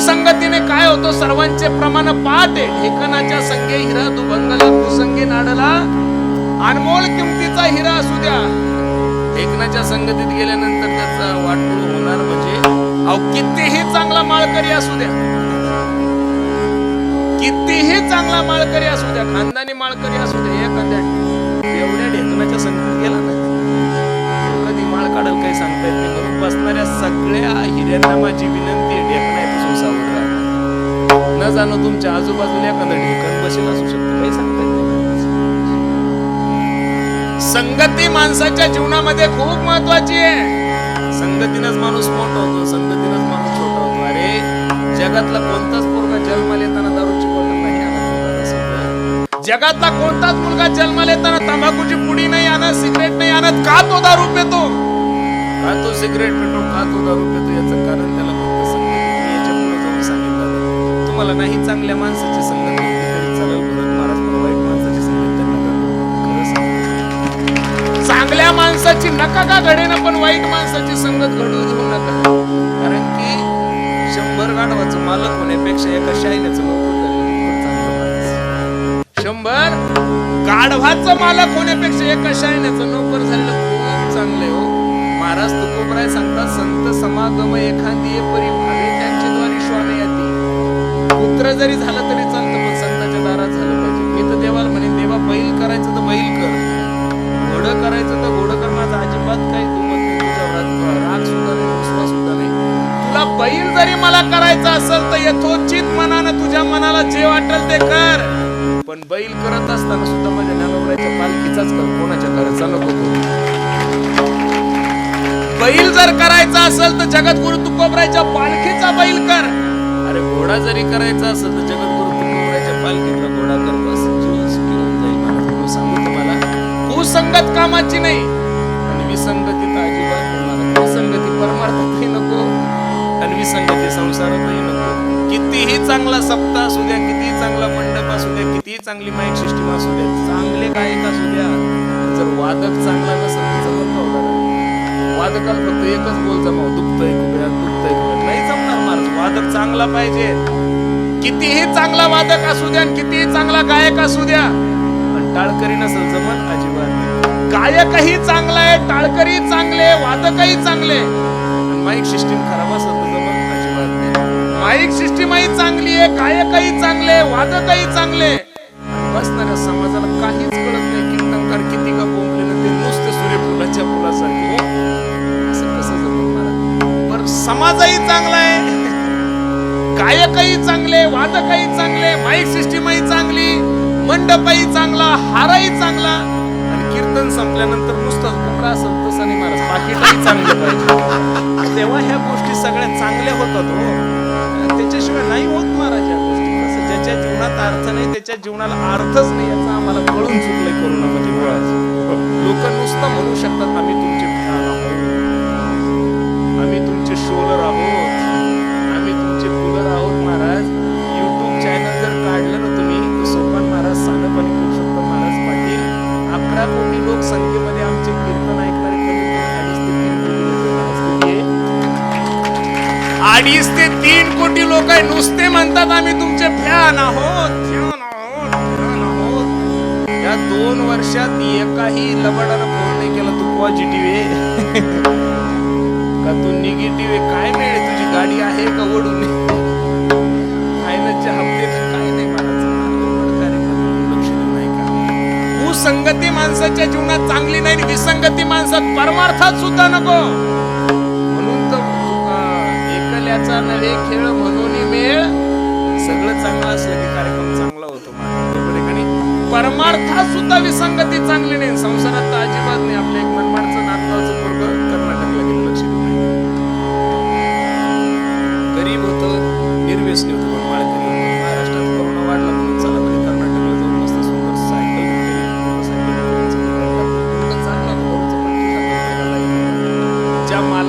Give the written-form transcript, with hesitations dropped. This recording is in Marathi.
कुसंगतीने काय होतं, सर्वांचे प्रमाण पाठ आहे. ठेकणाच्या संगे हिरा दुभंगला, कुसंगे नाडला अनमोल किमतीचा हिरा असू द्या. ठेकणाच्या संगतीत गेल्यानंतर त्याचा वाटोळ होणार म्हणजे अहो कितीही चांगला माळकरी असू द्या, कितीही चांगला माळकरी असू द्या, खानदानी माळकरी असू द्या, एखाद्या एवढ्या ढेकणाच्या संगतीत गेला ना कधी माळ काढल काही सांगता येत नाही. म्हणून बसणाऱ्या सगळ्या हिऱ्यांना माझी विनंती आहे, ढेकणापासून सावध राहा. न जाणं तुमच्या आजूबाजूला एखादं ढेकण बसेल असू शकतं, काही सांगता येत नाही. संगती माणसाच्या जीवनामध्ये खूप महत्वाची आहे. संगतीनंच माणूस मोठा होतो, संगतीनंच माणूस छोटा होतो. अरे जगातला कोणताच पोरगा जन्माला येताना दारूची बॉटल नाही आणत. जगातला कोणताच मुलगा जन्माला येताना तंबाखूची पुडी नाही आणत, सिगरेट नाही आणत. का तो दारू पितो, का तो सिगरेट पितो, का तो दारू पितो? याचं कारण त्याला फक्त संगती. मी याच्या पुढे जाऊन सांगितलं तुम्हाला नाही चांगल्या माणसाची संगत तरी चालेल, भरत महाराज पण वाईट माणसाची संगत त्यांना खरं सांग. चांगल्या माणसाची नका का घडेना, पण वाईट माणसाची संगत घडू देऊ नका. कारण की 100 गाढवाचं मालक होण्यापेक्षा एका शाहिण्याचं नोकर झालेलं 100 गाढवाचं मालक होण्यापेक्षा एका शाहिण्याचं नोकर झालेलं खूप चांगले हो. महाराज तुकोबराय सांगतात, संत समागम एखादी परी भावे त्यांच्या द्वारी श्वाने येते. पुत्र जरी झालं तरी चालतं, पण संतांच्या दारात झालं पाहिजे. मी तर देवाला म्हणेन, देवा बैल करायचं तर बैल कर, घोडं करायचं तर घोडं कर. माझा अजिबात काही दुमत नाही, तुझ्या राग सुद्धा नाही, विश्वास सुद्धा नाही. तुला बैल जरी मला करायचं असेल तर यथोचित मनानं तुझ्या मनाला जे वाटेल ते कर. पण बैल करत असताना सुद्धा माझ्या ज्ञानोबराच्या पालखीचाच कर, कोणाच्या घराचा नको करू. बैल जर करायचा असेल तर जगद्गुरु तुकोबराच्या पालखीचा बैल कर. अरे घोडा जरी करायचा असेल तर जगद्गुरु तुकोबराच्या पालखीचा घोडा कर. बस जीवन सुखी होऊन जाईल. मला सांगू तुम्हाला, कुसंगत कामाची नाही आणि विसंगती तर अजिबात होणार. विसंगती परमार्थातही नको आणि विसंगती संसारातही नको. कितीही चांगला सप्ताह असू द्या, कितीही चांगला मंडप असू द्या, कितीही चांगली माईक सिस्टीम असू द्या, चांगले गायक असू द्या, जर वादक चांगला नसेल तर जमत नव्हता. वादकाला फक्त एकच बोल जमाव, दुखतंय खुब्यात, दुखतंय खुब्यात, नाही जमणार महाराज. वादक चांगला पाहिजे. कितीही चांगला वादक असू द्या, कितीही चांगला गायक असू द्या, पण टाळकरी नसेल जमत अजिबात. गायकही चांगला आहे, टाळकरी चांगले, वादकही चांगले, माईक सिस्टीम खराब असेल तर जमत अजिबात नाही. माईक सिस्टीमही चांगली आहे, गायकही चांगले, वादकही चांगले, बसणाऱ्या समाजाला काहीच कळत नाही. कीर्तनकार किती का बोंबले ना, ते नुसते सूर्यफुलाच्या फुलासारखे. असं कसं जमत महाराज? पर समाजही चांगला आहे, गायकही चांगले, वादकही चांगले, माईक सिस्टीमही चांगली, मंडपही चांगला, हारही चांगला, आणि कीर्तन संपल्यानंतर नुसताच बुकडा असेल तसं नाही महाराज, पाकिटही चांगलं पाहिजे. तेव्हा ह्या गोष्टी सगळ्या चांगल्या होतात हो. त्याच्याशिवाय नाही होत महाराज या गोष्टी. कसं ज्याच्या जीवनात अर्थ नाही त्याच्या जीवनाला अर्थच नाही, याचं आम्हाला कळून चुकलंय कोरोनामध्ये महाराज. लोक नुसतं म्हणू शकतात आम्ही तुमचे फॅन आहोत, आम्ही तुमचे शोलर आहोत, आम्ही तुमचे कूलर आहोत. महाराज युट्यूब चॅनल जर काढलं ना तुम्ही तर सोपान महाराज सांगपाणी पुरुषोत्तम महाराज पाटील 11 कोटी लोकसंख्येमध्ये आमचे कीर्तन ऐकणारे 2.5 ते 3 कोटी लोक आहे. नुसते म्हणतात आम्ही तुमचे फॅन आहोत, फॅन आहोत, फॅन आहोत. या 2 वर्षात एकाही लबाडानं फोन नाही केला तू पॉझिटिव्ह का तू निगेटिव्ह आहे, काय मिळेल, तुझी गाडी आहे का ओढून, फायनान्सचे हप्ते काय नाही लक्ष देऊ नाही का. कुसंगती माणसाच्या जीवनात चांगली नाही, विसंगती माणसात परमार्थात सुद्धा नको. म्हणून तर एकल्याचा नव्हे खेळ म्हणून मेळ, सगळं चांगलं असलं की कार्यक्रम चांगला होतो. परमार्थात सुद्धा विसंगती चांगली नाही, संसारात तर अजिबात नाही. आपलं एक मनमाडचं नातवाचं पोरगं कर्नाटकला गेलं, लक्ष देऊ नाही, गरीब होतं, निर्व्यसनी होतं.